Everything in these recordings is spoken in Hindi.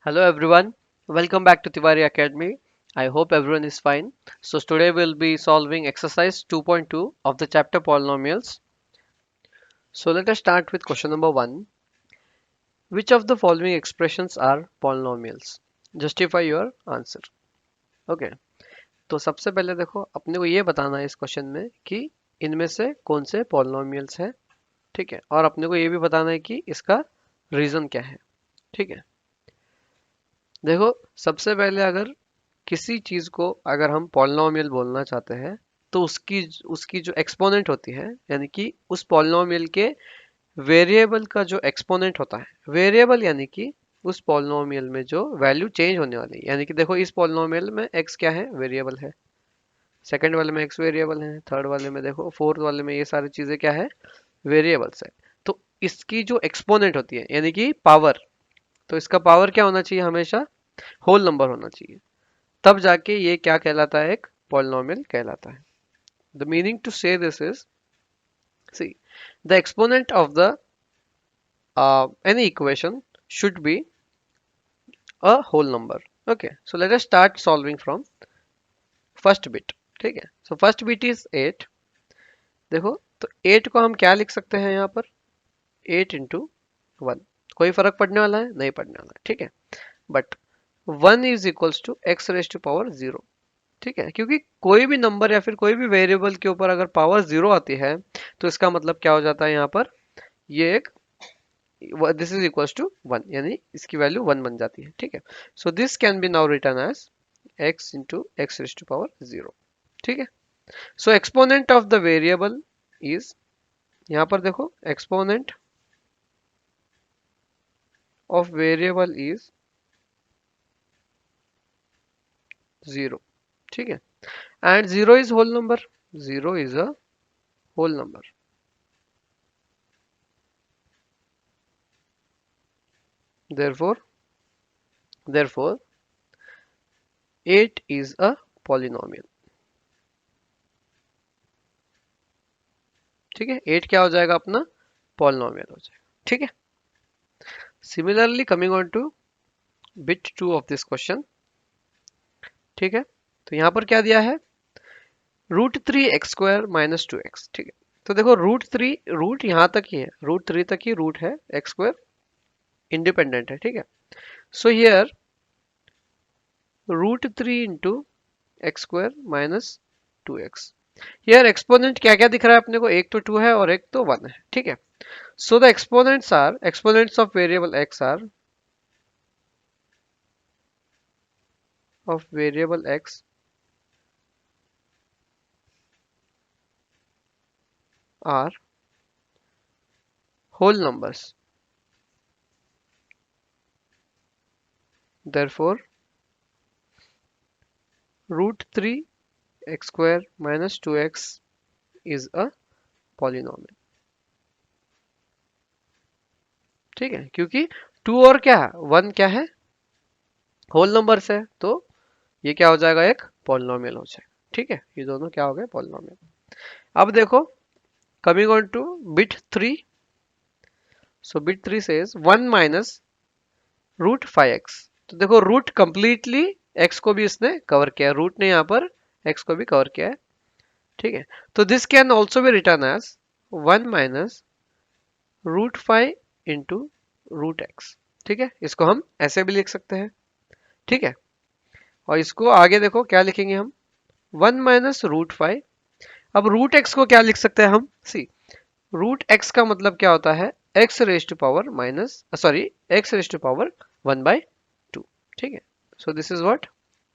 Hello everyone, welcome back to Tiwari Academy. I hope everyone is fine. So today we'll be solving exercise 2.2 of the chapter polynomials. So let us start with question number 1. Which of the following expressions are polynomials? Justify your answer. Okay. तो सबसे पहले देखो अपने को ये बताना है इस क्वेश्चन में कि इनमें से कौन से पॉलिनोमियल्स हैं, ठीक है, और अपने को ये भी बताना है कि इसका रीजन क्या है, ठीक है। देखो सबसे पहले अगर किसी चीज को अगर हम पॉलिनोमियल बोलना चाहते हैं तो उसकी उसकी जो एक्सपोनेंट होती है, यानी कि उस पॉलिनोमियल के वेरिएबल का जो एक्सपोनेंट होता है, वेरिएबल यानी कि उस पॉलिनोमियल में जो वैल्यू चेंज होने वाली है, यानी कि देखो इस पॉलिनोमियल में x क्या है, वेरिएबल है। सेकंड वाले में x वेरिएबल है, थर्ड वाले में देखो, फोर्थ वाले में ये सारी चीजें क्या है, वेरिएबल्स है। तो इसकी जो एक्सपोनेंट होती है यानी कि पावर, तो इसका पावर क्या होना चाहिए, हमेशा होल नंबर होना चाहिए, तब जाके ये क्या कहलाता है, एक पॉलिनोमियल कहलाता है। The meaning to say this is, see, the exponent of the any equation should be a whole number. Okay, so let us start solving from first bit. ठीक है, so first bit is 8. देखो तो 8 को हम क्या लिख सकते हैं यहाँ पर, 8 इंटू 1। कोई फर्क पड़ने वाला है, नहीं पड़ने वाला है, ठीक है। But 1 is equals to x raise to power 0, ठीक है, क्योंकि कोई भी नंबर या फिर कोई भी वेरिएबल के ऊपर अगर पावर 0 आती है तो इसका मतलब क्या हो जाता है, यहाँ पर ये एक, दिस इज इक्वल्स टू 1, यानी इसकी वैल्यू 1 बन जाती है, ठीक है। So this can be now return as x into x raise to power 0, ठीक है। So exponent of the variable is, यहाँ पर देखो एक्सपोनेंट ऑफ वेरिएबल इज 0, ठीक है, and 0 is whole number, 0 is a whole number, therefore therefore 8 is a polynomial, ठीक है। 8 क्या हो जाएगा अपना, polynomial हो जाएगा, ठीक है। Similarly coming on to bit 2 of this question, ठीक है। तो यहाँ पर क्या दिया है, √3 x² - 2x, ठीक है। तो देखो √3, रूट यहाँ तक ही है, √3 तक ही रूट है, x² इंडिपेंडेंट है, ठीक है। So here √3 into x² - 2x, here exponent क्या क्या दिख रहा है अपने को, एक तो 2 है और एक तो 1 है, ठीक है। So the exponents of variable x are, of variable x are whole numbers, therefore √3 x² - 2x is a polynomial, ठीक है, क्योंकि 2 और क्या है, 1 क्या है, होल नंबर्स है, तो ये क्या हो जाएगा, एक पॉलिनोमियल हो जाएगा, ठीक है। ये दोनों क्या हो गए, पॉलिनोमियल। अब देखो coming on to bit 3, so bit 3 says 1 minus √5x। तो देखो रूट कंप्लीटली x को भी इसने कवर किया है, रूट ने यहाँ पर x को भी कवर किया है, ठीक है। तो this can also be written as 1 minus √5 into √x, ठीक है। इसको हम ऐसे भी लिख सकते हैं, ठीक है। और इसको आगे देखो क्या लिखेंगे हम, 1 माइनस √5। अब रूट एक्स को क्या लिख सकते हैं हम, सी, रूट एक्स का मतलब क्या होता है, x raise to power minus, sorry, x raise to power 1/2, ठीक है। So this is what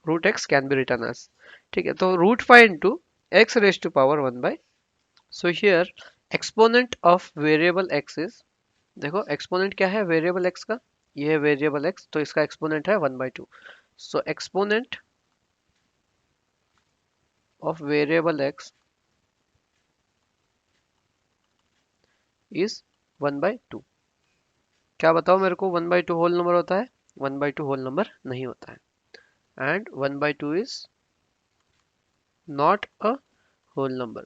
root x can be written as, ठीक है। तो √5 into x raise to power 1/, so here exponent of variable x is, देखो एक्सपोनेंट क्या है वेरिएबल एक्स का, ये है वेरिएबल एक्स, तो इसका एक्सपोनेंट है 1/2। So exponent of variable x is 1/2। क्या बताओ मेरे को, 1/2 होल नंबर होता है, 1/2 होल नंबर नहीं होता है, and 1/2 is not a whole number,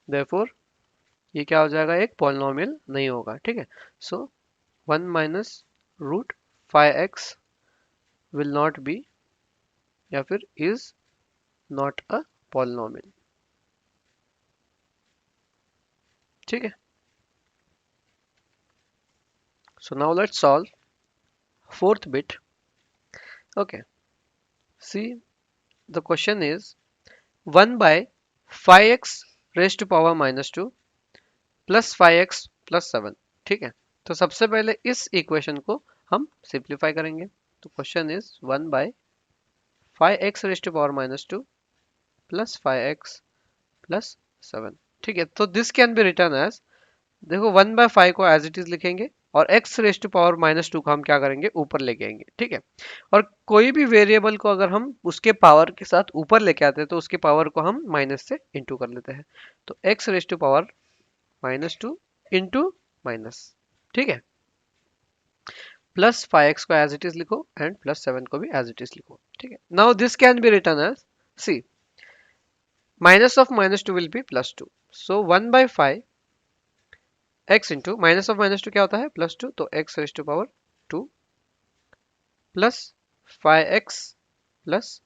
therefore ये क्या हो जाएगा, एक पॉलिनोमियल नहीं होगा, ठीक है। So 1 minus root 5x will not be या फिर इज नॉट अ पॉलिनोमियल। ठीक है, so now let's solve fourth bit. Okay, see the question is 1 by 5x raise to power minus 2 plus 5x plus 7। ठीक है, तो सबसे पहले इस इक्वेशन को हम सिंप्लीफाई करेंगे। तो question is 1 by 5x raise to power minus 2 plus 5x plus 7। ठीक है, तो this can be written as, देखो 1/5 को एज इट इज लिखेंगे और x raise to power minus 2 को हम क्या करेंगे, ऊपर लेके आएंगे। ठीक है, और कोई भी वेरिएबल को अगर हम उसके पावर के साथ ऊपर लेके आते हैं तो उसके पावर को हम माइनस से इंटू कर लेते हैं। तो x raise to power minus 2 into minus. ठीक है, प्लस 5x को एज इट इज लिखो एंड प्लस 7 को भी एज इट इज लिखो। ठीक है, now this can be written as, see minus of minus 2 will be plus 2, so 1/5 x into minus of minus 2 क्या होता है, प्लस 2, तो x raise to power 2 plus 5x plus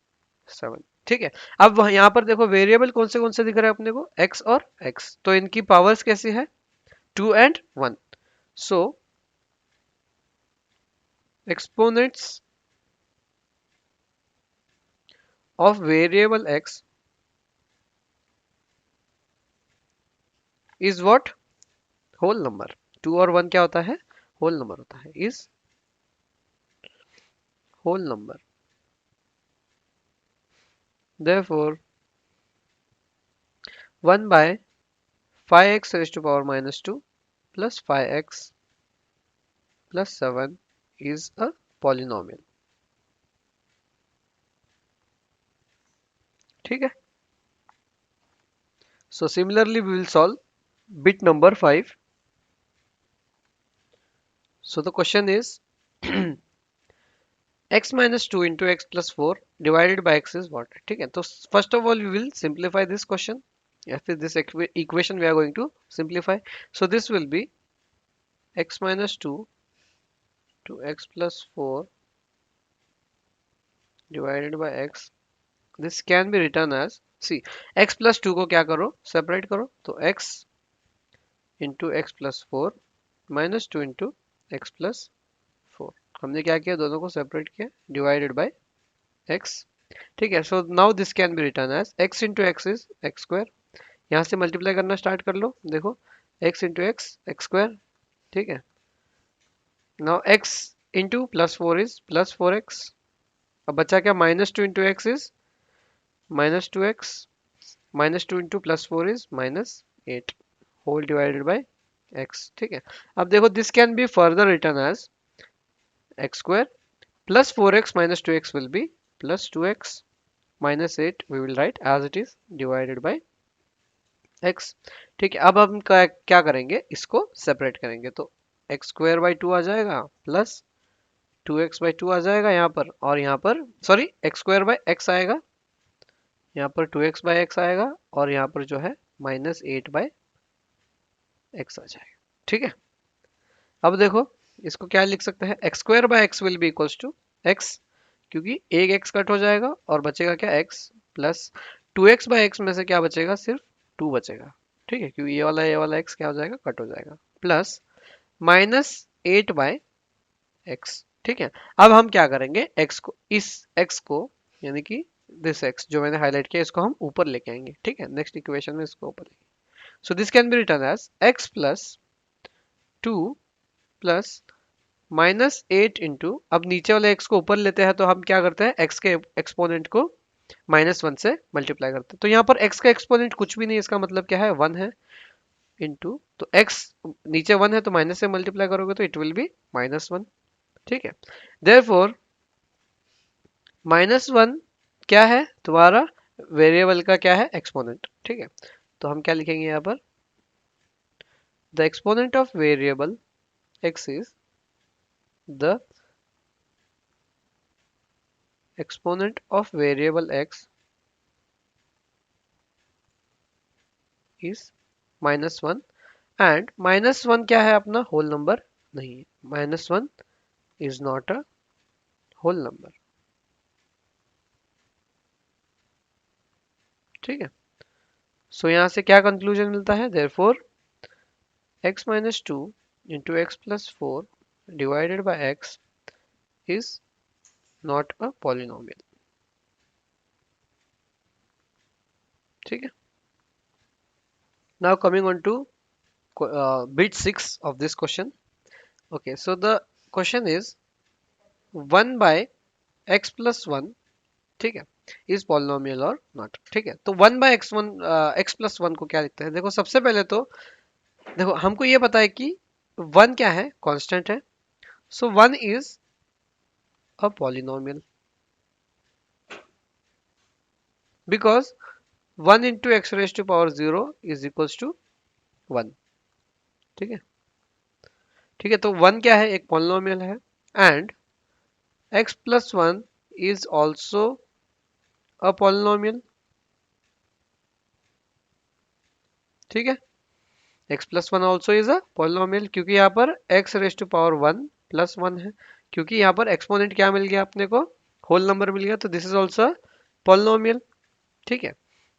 7। ठीक है, अब यहाँ पर देखो वेरिएबल कौन से दिख रहे हैं अपने को, x और x, तो इनकी पावर्स कैसी है, 2 and 1। So exponents of variable x is what, whole number. 2 और 1 क्या होता है, होल नंबर होता है, is whole number. therefore 1 by 5x raised to power minus 2 plus 5x plus 7 is a polynomial। ठीक है, so similarly we will solve bit number 5। so the question is x minus 2 into x plus 4 divided by x is what। ठीक है, तो first of all we will simplify this question, या फिर this equation we are going to simplify। so this will be x minus 2 to x plus 4 divided by x, this can be written as, see x plus 2 को क्या करो, सेपरेट करो, तो x into x plus four minus 2 into x plus 4। हमने क्या किया, दोनों को सेपरेट किया, डिवाइडेड बाय x। ठीक है, so now this can be written as x into x is x square. यहाँ से मल्टीप्लाई करना स्टार्ट कर लो, देखो x into x x square. ठीक है, now x into plus 4 is plus 4x। अब बचा क्या, minus 2 into x is minus 2x, minus 2 into plus 4 is minus 8 whole divided by x। ठीक है, अब देखो this can be further return as x square plus 4x minus 2x will be plus 2x minus 8 we will write as it is divided by x। ठीक है, अब हम क्या करेंगे, इसको सेपरेट करेंगे, तो एक्स स्क्वायर बाई 2 आ जाएगा प्लस 2x बाई 2 आ जाएगा यहाँ पर, और यहाँ पर sorry x square by x आएगा, यहाँ पर 2x बाई एक्स आएगा, और यहाँ पर जो है माइनस 8 बाई एक्स आ जाएगा। ठीक है, अब देखो इसको क्या लिख सकते हैं, x square by x will be equals to x, क्योंकि एक एक्स कट हो जाएगा और बचेगा क्या, x plus 2x bye x में से क्या बचेगा, सिर्फ 2 बचेगा। ठीक है, क्योंकि ये वाला एक्स क्या हो जाएगा, कट हो जाएगा, प्लस माइनस 8 बाय एक्स। ठीक है, अब हम क्या करेंगे, एक्स को, इस एक्स को यानी कि दिस एक्स जो मैंने हाईलाइट किया, इसको हम ऊपर लेके आएंगे। ठीक है, नेक्स्ट इक्वेशन में इसको ऊपर लेंगे। So this can be written as x plus 2 plus minus 8 into, अब नीचे वाले x को ऊपर लेते हैं तो हम क्या करते हैं, x के एक्सपोनेंट को माइनस 1 से मल्टीप्लाई करते हैं, तो यहाँ पर x का एक्सपोनेंट कुछ भी नहीं, इसका मतलब क्या है, 1 है, इंटू, तो x नीचे 1 है तो माइनस से मल्टीप्लाई करोगे तो इट विल बी माइनस 1। ठीक है, देयरफॉर माइनस 1 क्या है तुम्हारा, वेरिएबल का क्या है, एक्सपोनेंट। ठीक है, तो हम क्या लिखेंगे यहाँ पर, the exponent of variable x is the exponent of variable x is minus 1, and minus 1 क्या है अपना, होल नंबर, नहीं है। -1 is not a whole number. ठीक है, सो यहाँ से क्या कंक्लूजन मिलता है, therefore x minus 2 into x plus 4 divided by x is not a polynomial। ठीक है, now coming on to bit 6 of this question। Okay, so the question is 1 by x plus 1, ठीक है, इज पॉलिनोमियल और नॉट। ठीक है, तो 1 बाय एक्स प्लस वन को क्या लिखते हैं, देखो सबसे पहले तो देखो हमको ये पता है कि 1 क्या है, कांस्टेंट है, so 1 is a polynomial because 1 into x raise to power 0 is equals to 1। ठीक है, ठीक है, तो 1 क्या है, एक पॉलिनोमियल है, and x plus 1 is also a polynomial. ठीक है, x plus one also is a polynomial, क्योंकि यहाँ पर x raise to power 1 plus 1 है, क्योंकि यहाँ पर एक्सपोनेंट क्या मिल गया अपने को, होल नंबर मिल गया, तो दिस इज ऑल्सो पॉलिनोमियल। ठीक है,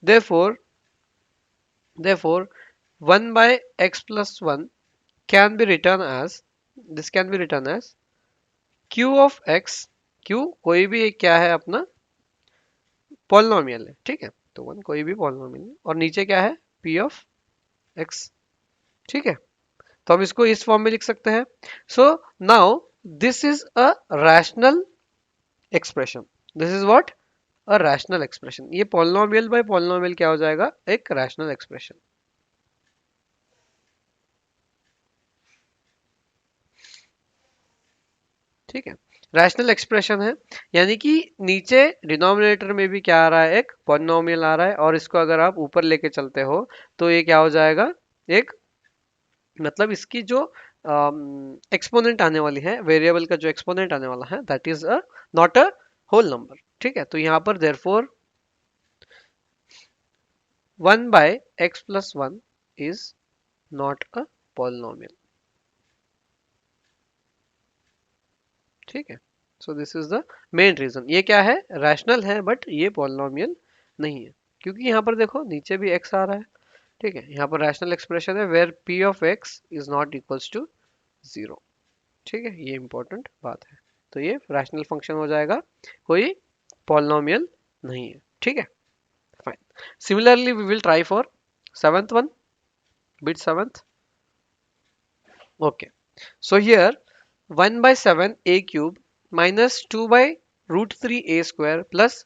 therefore therefore 1 by x plus 1 can be written as, this can be written as q of x, q कोई भी एक क्या है अपना पॉलिनोमियल है। ठीक है, तो 1 कोई भी पॉलिनोमियल है, और नीचे क्या है, p ऑफ x। ठीक है, तो हम इसको इस फॉर्म में लिख सकते हैं। सो now this is a rational expression, this is what, a rational expression. ये पॉलिनोमियल बाय पॉलिनोमियल क्या हो जाएगा, एक रैशनल एक्सप्रेशन। ठीक है, रैशनल एक्सप्रेशन है, यानी कि नीचे डिनोमिनेटर में भी क्या आ रहा है, एक पॉलिनोमियल आ रहा है, और इसको अगर आप ऊपर लेके चलते हो तो ये क्या हो जाएगा, एक मतलब इसकी जो एक्सपोनेंट आने वाली है, वेरिएबल का जो एक्सपोनेंट आने वाला है, that is a not a whole number. ठीक है, तो यहाँ पर therefore 1 by x plus 1 is not a polynomial. ठीक है, so this is the main reason, ये क्या है, रैशनल है बट ये पॉलिनोमियल नहीं है, क्योंकि यहाँ पर देखो नीचे भी x आ रहा है। ठीक है, यहाँ पर रैशनल एक्सप्रेशन है where p of x is not equals to 0। ठीक है, ये इंपॉर्टेंट बात है, तो ये रैशनल फंक्शन हो जाएगा, कोई पॉलिनोमियल नहीं है। ठीक है, fine. Similarly we will try for seventh one, bit seventh। Okay, so here 1 by 7 a cube minus 2 by root 3 a square plus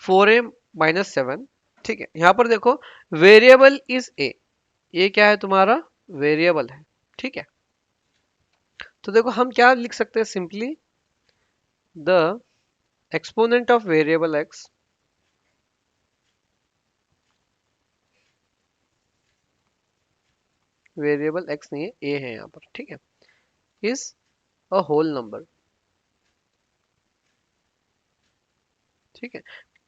4a minus 7। ठीक है, यहाँ पर देखो वेरिएबल इज a, ये क्या है तुम्हारा, वेरिएबल है। ठीक है, तो देखो हम क्या लिख सकते हैं, simply the exponent of variable x, variable x नहीं है, a है यहाँ पर। ठीक है, इज अ होल नंबर। ठीक है,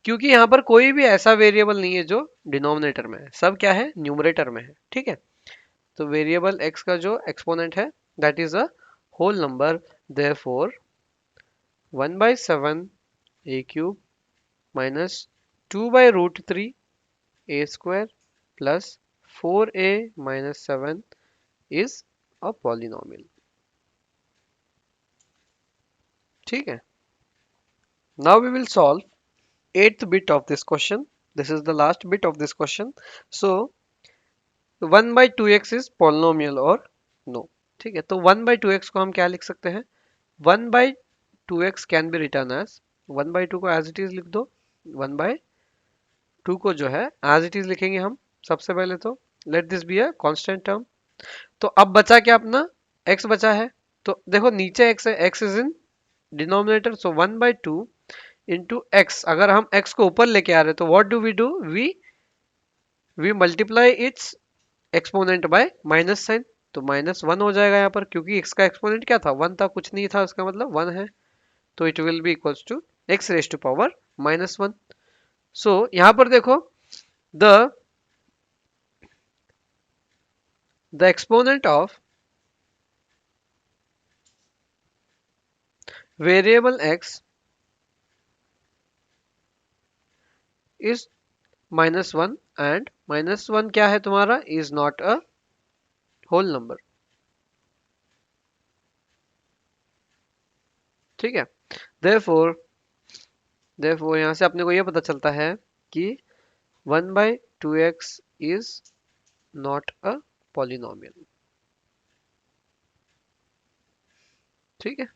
क्योंकि यहाँ पर कोई भी ऐसा वेरिएबल नहीं है जो डिनोमिनेटर में है, सब क्या है, न्यूमरेटर में है। ठीक है, तो वेरिएबल x का जो एक्सपोनेंट है that is a whole number, therefore 1 by 7 a cube minus 2 by root 3 a square plus 4a minus 7 is a polynomial। ठीक है, now we will solve eighth bit of this question, this is the last bit of this question। so 1 by 2x is polynomial or no। ठीक है, तो 1 by 2x को हम क्या लिख सकते हैं, 1 by 2x can be written as, 1 by 2 को एज इट इज लिख दो, 1 by 2 को जो है एज इट इज लिखेंगे हम सबसे पहले तो, let this be a constant term. तो अब बचा क्या अपना, x बचा है, तो देखो नीचे x है, x is in denominator, so 1 by 2 into x, अगर हम x को ऊपर लेके आ रहे हैं तो what do, we multiply its exponent by minus sign, तो -1 हो जाएगा यहाँ पर, क्योंकि x का एक्सपोनेंट क्या था, 1 था, कुछ नहीं था, उसका मतलब 1 है, तो it will be equals to x raise to power -1। So यहाँ पर देखो the the exponent of variable x is -1 and -1 क्या है तुम्हारा, is not a whole number. ठीक है, देयरफॉर देयरफॉर यहां से अपने को ये पता चलता है कि 1/2x is not a polynomial. ठीक है,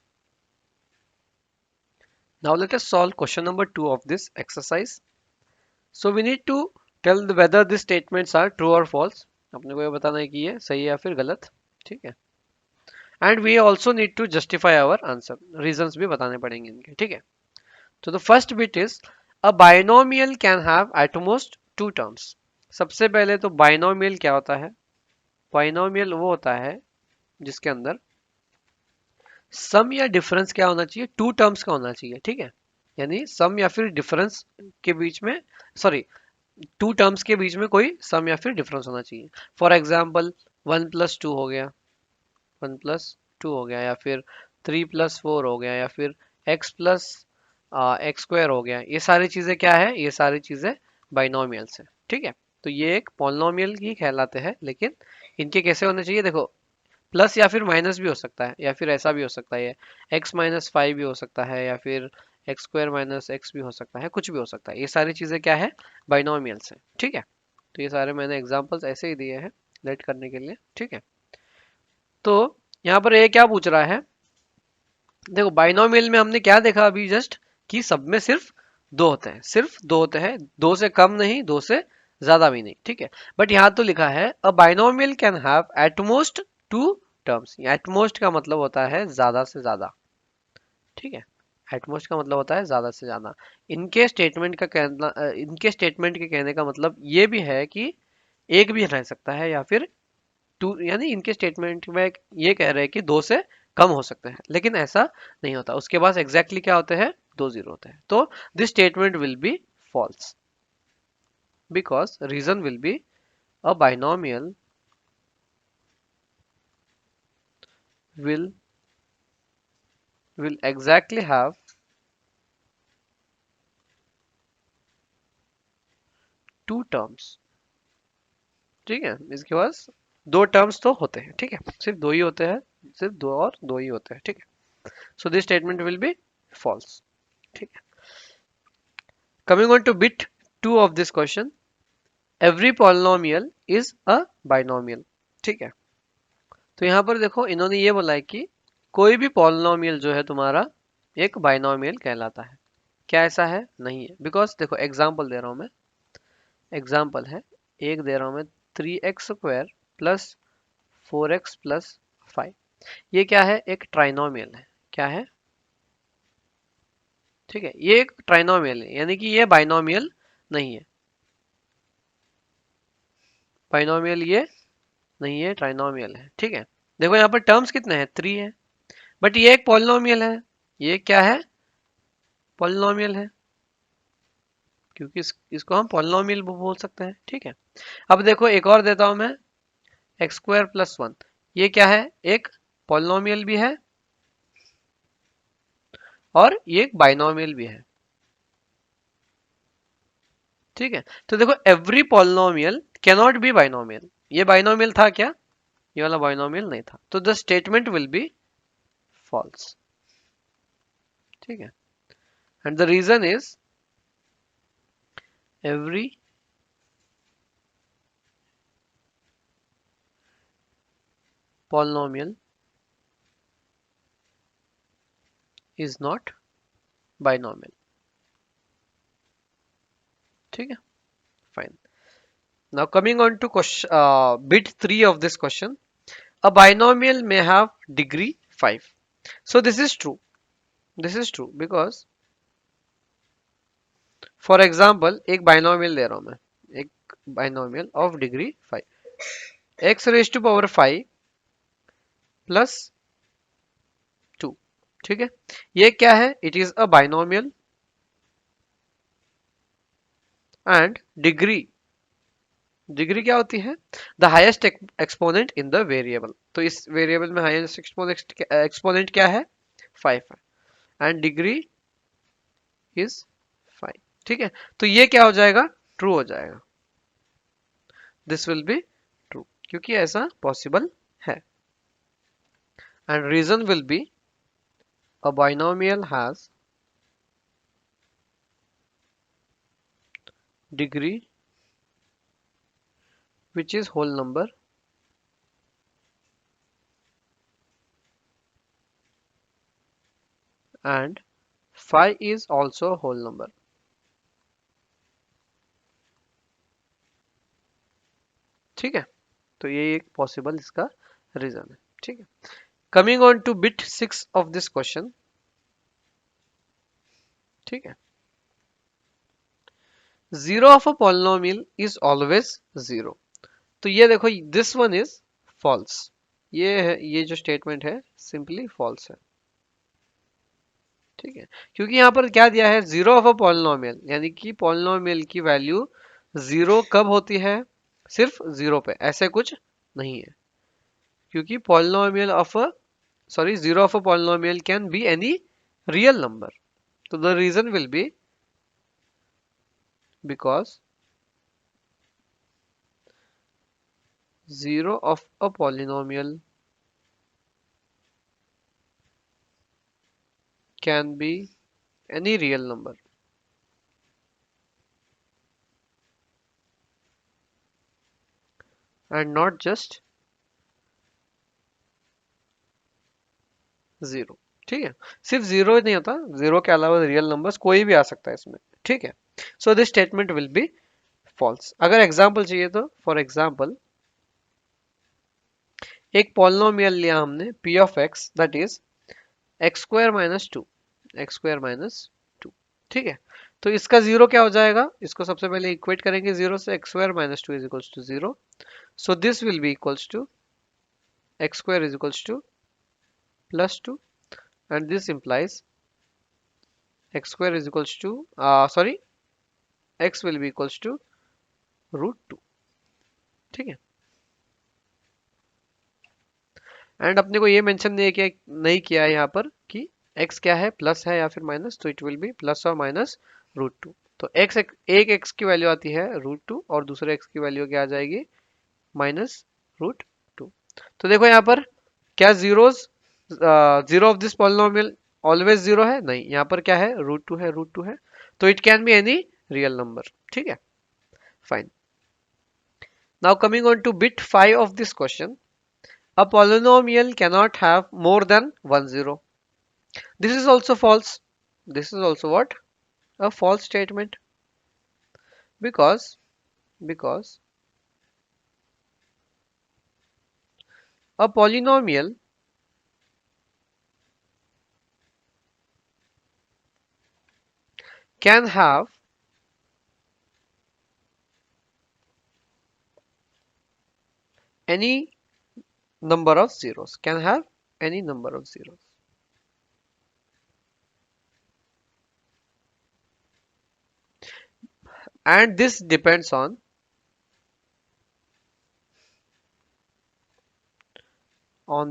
now let us solve question number 2 of this exercise. So we need to tell whether these statements are true or false. अपने को ये बताना है कि ये सही है या फिर गलत। ठीक है, and we also need to justify our answer, reasons भी बताने पड़ेंगे इनके। ठीक है, तो the first bit is a binomial can have at most two terms. सबसे पहले तो बाइनोमियल क्या होता है, बाइनोमियल वो होता है जिसके अंदर सम या डिफरेंस क्या होना चाहिए, टू टर्म्स का होना चाहिए। ठीक है, यानी सम या फिर डिफरेंस के बीच में, सॉरी, टू टर्म्स के बीच में कोई सम या फिर डिफरेंस होना चाहिए। फॉर एग्जाम्पल 1+2 हो गया, 1+2 हो गया, या फिर 3+4 हो गया, या फिर x+x² हो गया। ये सारी चीजें क्या है, ये सारी चीजें बाइनोमियल्स है। ठीक है, तो ये एक पॉलिनोमियल ही कहलाते हैं, लेकिन इनके कैसे होने चाहिए, देखो, प्लस या फिर माइनस भी हो सकता है, या फिर ऐसा भी हो सकता है, x-5 भी हो सकता है, या फिर x² - x भी हो सकता है, कुछ भी हो सकता है। ये सारी चीजें क्या है, बाइनोमियल्स है। ठीक है, तो ये सारे मैंने एग्जांपल्स ऐसे ही दिए हैं लेट करने के लिए। ठीक है, तो यहाँ पर ये क्या पूछ रहा है, देखो बाइनोमियल में हमने क्या देखा अभी जस्ट, कि सब में सिर्फ दो होते हैं, सिर्फ दो होते हैं, दो से कम नहीं, दो से ज्यादा भी नहीं। ठीक है, बट यहाँ तो लिखा है a binomial can have at most two terms. At most का मतलब होता है ज्यादा से ज्यादा। ठीक है, एटमोस्ट का मतलब होता है ज्यादा से ज्यादा। इनके स्टेटमेंट के कहने का मतलब ये भी है कि एक भी रह सकता है, या फिर टू, यानी इनके स्टेटमेंट में ये कह रहे हैं कि दो से कम हो सकते हैं, लेकिन ऐसा नहीं होता। उसके पास एग्जैक्टली क्या होते हैं, दो जीरो होते हैं। तो this statement will be false because reason will be a binomial will will exactly have two terms। ठीक है, इसके पास दो टर्म्स तो होते हैं। ठीक है, सिर्फ दो ही होते हैं, सिर्फ दो और दो ही होते हैं। ठीक है, so this statement will be false. ठीक है, coming on to bit 2 of this question, every polynomial is a binomial. ठीक है, तो यहाँ पर देखो इन्होंने ये बोला है कि कोई भी पॉलिनोमियल जो है तुम्हारा एक बाइनोमियल कहलाता है। क्या ऐसा है, नहीं है, बिकॉज देखो एग्जाम्पल दे रहा हूं मैं, एग्जाम्पल है, एक दे रहा हूं मैं, 3x² प्लस 4x प्लस 5। ये क्या है, एक ट्राइनोमियल है। क्या है, ठीक है, ये एक ट्राइनोमियल है, यानी कि ये बाइनोमियल नहीं है। बाइनोमियल ये नहीं है, ट्राइनोमियल है। ठीक है, देखो यहाँ पर टर्म्स कितने हैं, 3 है, बट ये एक पॉलिनोमियल है। ये क्या है, पॉलिनोमियल है, क्योंकि इसको हम पॉलिनोमियल बोल सकते हैं। ठीक है, अब देखो एक और देता हूं मैं, x² + 1। ये क्या है, एक पॉलिनोमियल भी है और ये एक बाइनोमियल भी है। ठीक है, तो देखो every polynomial cannot be binomial. ये बाइनोमियल था क्या, ये वाला बाइनोमियल नहीं था, तो the statement will be false. ठीक है, एंड द रीजन इज एवरी polynomial is not binomial। ठीक है, फाइन। Now coming on to question bit 3 of this question, a binomial may have degree 5। so this is true because for example एक बाइनोमियल दे रहा हूं मैं, एक binomial of degree 5, x⁻5 plus 2। ठीक है, ये क्या है, it is a binomial and degree, degree क्या होती है, the highest exponent in the variable. तो इस वेरिएबल में हाईएस्ट एक्सपोनेंट क्या है, 5 है। And degree is 5। ठीक है, तो ये क्या हो जाएगा, ट्रू हो जाएगा, दिस विल बी ट्रू, क्योंकि ऐसा पॉसिबल है। And reason will be a binomial has degree which is whole number and phi is also a whole number। ठीक है, तो ये एक पॉसिबल इसका रीजन है। ठीक है, coming on to bit 6 of this question. ठीक है, zero of a polynomial is always zero. तो ये देखो, दिस वन इज फॉल्स, ये है, ये जो स्टेटमेंट है सिंपली फॉल्स है। ठीक है, क्योंकि यहाँ पर क्या दिया है, जीरो ऑफ अ पॉलिनोमियल, यानी कि पॉलिनोमियल की वैल्यू जीरो कब होती है, सिर्फ जीरो पे, ऐसे कुछ नहीं है। क्योंकि polynomial of a sorry zero of a polynomial can be any real number. तो the reason will be because zero of a polynomial can be any real number and not just zero. ठीक है, सिर्फ जीरो ही नहीं होता, जीरो के अलावा रियल नंबर्स कोई भी आ सकता है इसमें। ठीक है, so this statement will be false. अगर एग्जांपल चाहिए तो फॉर एग्जांपल एक पॉलिनोमियल लिया हमने p of x that is x square minus two, x square minus two. ठीक है, तो इसका जीरो क्या हो जाएगा, इसको सबसे पहले इक्वेट करेंगे जीरो से, x square minus two is equals to zero, so this will be equals to x square is equals to plus two, and this implies x square is equals to sorry x will be equals to root two. ठीक है, एंड अपने को ये मेंशन नहीं किया है यहाँ पर कि x क्या है, प्लस है या फिर माइनस, तो इट विल बी प्लस और माइनस रूट टू। तो एक x की वैल्यू आती है रूट टू और दूसरे x की वैल्यू क्या आ जाएगी, माइनस रूट टू। तो देखो यहाँ पर क्या zeros, zero of this polynomial always zero है, नहीं, यहाँ पर क्या है, रूट टू है, रूट टू है, तो it can be any real number. ठीक है, फाइन। Now coming on to bit 5 of this question, a polynomial cannot have more than one zero। This is also false, this is also what, a false statement, because a polynomial can have any number of zeros, can have any number of zeros, and this depends on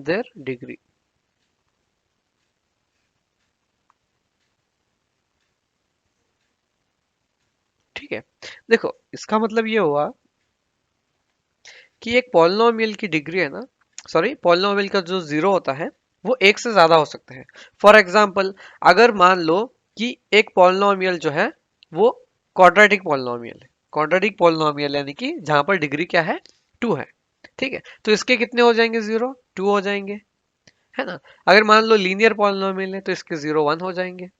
their degree। ठीक है, देखो इसका मतलब ये हुआ कि एक पॉलिनोमियल की डिग्री है ना, सॉरी पॉलिनोमियल का जो जीरो होता है वो एक से ज्यादा हो सकता है। फॉर एग्जाम्पल, अगर मान लो कि एक पॉलिनोमियल जो है वो क्वाड्रेटिक पॉलिनोमियल है, क्वाड्रेटिक पॉलिनोमियल यानी कि जहां पर डिग्री क्या है, टू है। ठीक है, तो इसके कितने हो जाएंगे, जीरो टू हो जाएंगे, है ना। अगर मान लो लीनियर पॉलिनोमियल है तो इसके जीरो वन हो जाएंगे।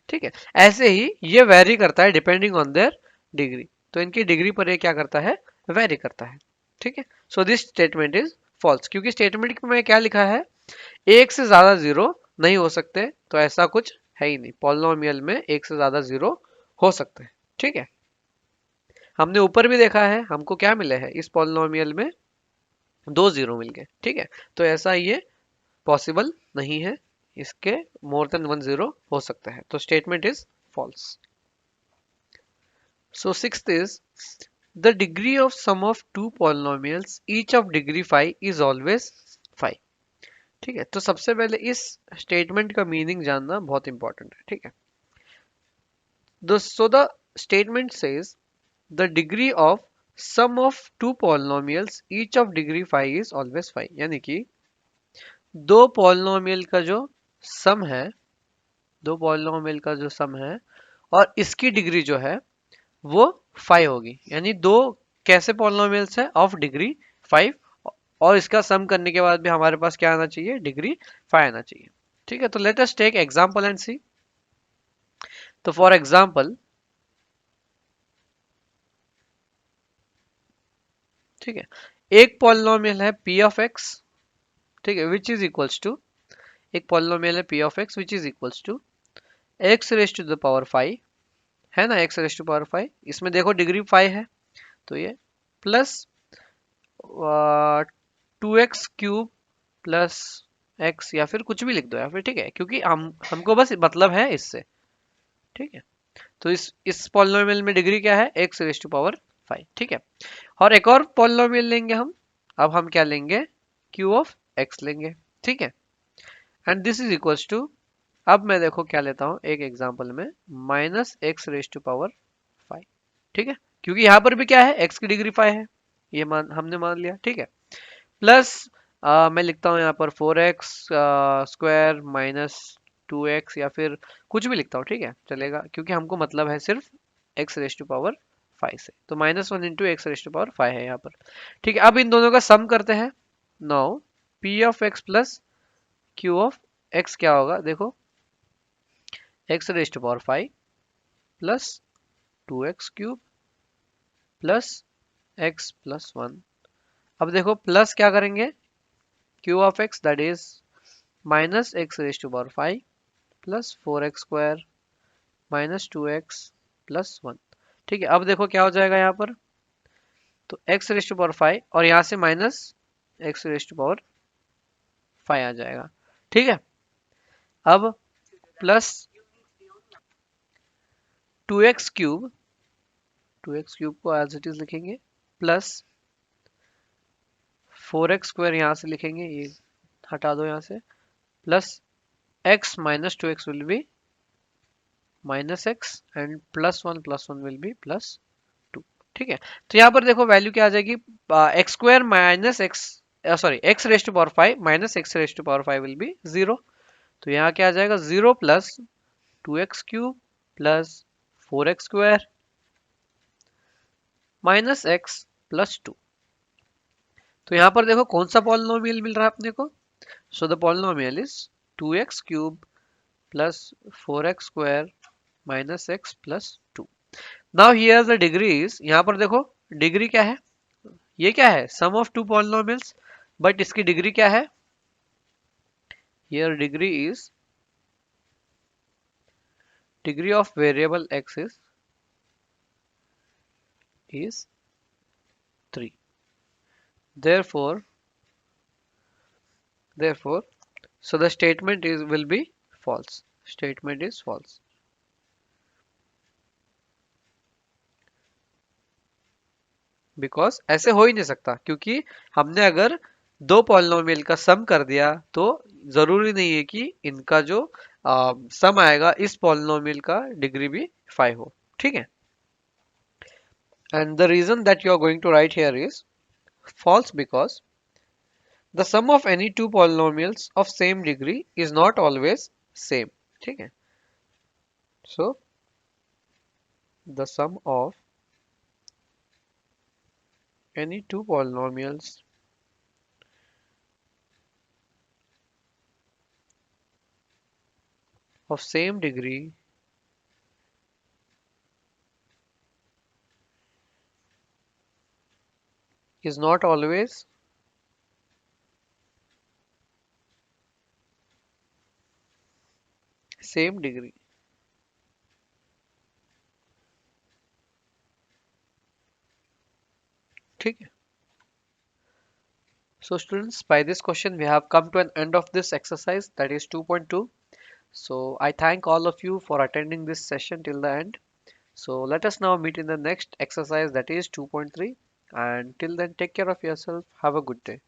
ठीक है, ऐसे ही ये वेरी करता है डिपेंडिंग ऑन देयर डिग्री, तो इनकी डिग्री पर ये क्या करता है, वेरी करता है। ठीक है, so this statement is false, क्योंकि स्टेटमेंट में क्या लिखा है, एक से ज्यादा जीरो नहीं हो सकते, तो ऐसा कुछ है ही नहीं, पॉलिनोमियल में एक से ज्यादा जीरो हो सकते हैं। ठीक है, हमने ऊपर भी देखा है, हमको क्या मिले हैं, इस पॉलिनोमियल में दो जीरो मिल गए। ठीक है, तो ऐसा ये पॉसिबल नहीं है, इसके मोर देन वन जीरो हो सकता है, तो statement is false. So sixth is the degree of sum of two polynomials each of degree 5 is always 5। ठीक है, तो सबसे पहले इस स्टेटमेंट का मीनिंग जानना बहुत इंपॉर्टेंट है। ठीक है, so the statement says the degree of sum of two polynomials each of degree 5 is always 5, यानी कि दो पॉलिनोमियल का जो सम है, दो पॉलिनोमियल का जो सम है और इसकी डिग्री जो है वो 5 होगी, यानी दो कैसे पॉलिनोमियल्स है ऑफ डिग्री 5, और इसका सम करने के बाद भी हमारे पास क्या आना चाहिए, डिग्री 5 आना चाहिए। ठीक है, तो let us take example and C. तो फॉर एग्जांपल, ठीक है, एक पॉलिनोमियल है p ऑफ x, ठीक है, विच इज इक्वल्स टू, एक पॉलिनोमियल है p of x which is equals to x raise to the power 5, है ना, x रेज टू पावर 5, इसमें देखो डिग्री 5 है, तो ये plus 2x cube plus x, या फिर कुछ भी लिख दो या फिर, ठीक है, क्योंकि हमको बस मतलब है इससे। ठीक है, तो इस पॉलिनोमियल में डिग्री क्या है, x रेज टू पावर 5। ठीक है, और एक और पॉलिनोमियल लेंगे हम, अब हम क्या लेंगे, q ऑफ x लेंगे। ठीक है, and this is equals to, अब मैं देखो क्या लेता हूं एक एग्जांपल में, minus x raise to power 5। ठीक है, क्योंकि यहाँ पर भी क्या है, x की डिग्री 5 है, ये हमने मान लिया। ठीक है, प्लस मैं लिखता हूँ यहाँ पर 4x स्क्वायर माइनस 2x, या फिर कुछ भी लिखता हूँ, ठीक है, चलेगा, क्योंकि हमको मतलब है सिर्फ x रेज टू पावर 5 से, तो -1 into x raise to power 5 है यहाँ पर। ठीक है, अब इन दोनों का सम करते हैं। Now p of x plus q of x क्या होगा, देखो, x raise to power 5 plus 2x cube plus x plus 1। अब देखो प्लस क्या करेंगे, q of x that is minus x raise to power 5 plus 4x square minus 2x plus 1। ठीक है, अब देखो क्या हो जाएगा यहाँ पर, तो x रेज टू पावर 5 और यहाँ से minus x raise to power 5 आ जाएगा। ठीक है, अब plus 2x cube, 2x cube को एज इट इज लिखेंगे, प्लस 4x स्क्वायर यहाँ से लिखेंगे, ये हटा दो यहाँ से, plus x minus 2x will be minus x and plus one will be plus 2। ठीक है, तो यहाँ पर देखो वैल्यू क्या आ जाएगी, x square minus x, sorry, x raise to power 5 minus x raise to power 5 will be 0। तो यहाँ क्या आ जाएगा, 0 plus 2x cube plus 4x square minus x plus 2। तो यहाँ पर देखो कौन सा पॉलिनोमियल मिल रहा है अपने को, so the polynomial is 2x cube plus 4x square minus x plus 2। Now here the degree is, यहाँ पर देखो डिग्री क्या है, ये क्या है, सम ऑफ टू पॉलिनोमियल्स, बट इसकी डिग्री क्या है, here degree is, degree of variable x is 3, therefore therefore so the statement is will be false, statement is false। Because ऐसे हो ही नहीं सकता, क्योंकि हमने अगर दो पॉलिनोमियल का सम कर दिया तो जरूरी नहीं है कि इनका जो सम आएगा इस पॉलिनोमियल का डिग्री भी 5 हो। ठीक है, and the reason that you are going to write here is false because the sum of any two polynomials of same degree is not always same। ठीक है, so the sum of any two polynomials of same degree is not always same degree। ठीक है, so students, by this question we have come to an end of this exercise, that is 2.2। so I thank all of you for attending this session till the end। so let us now meet in the next exercise, that is 2.3, and till then take care of yourself, have a good day।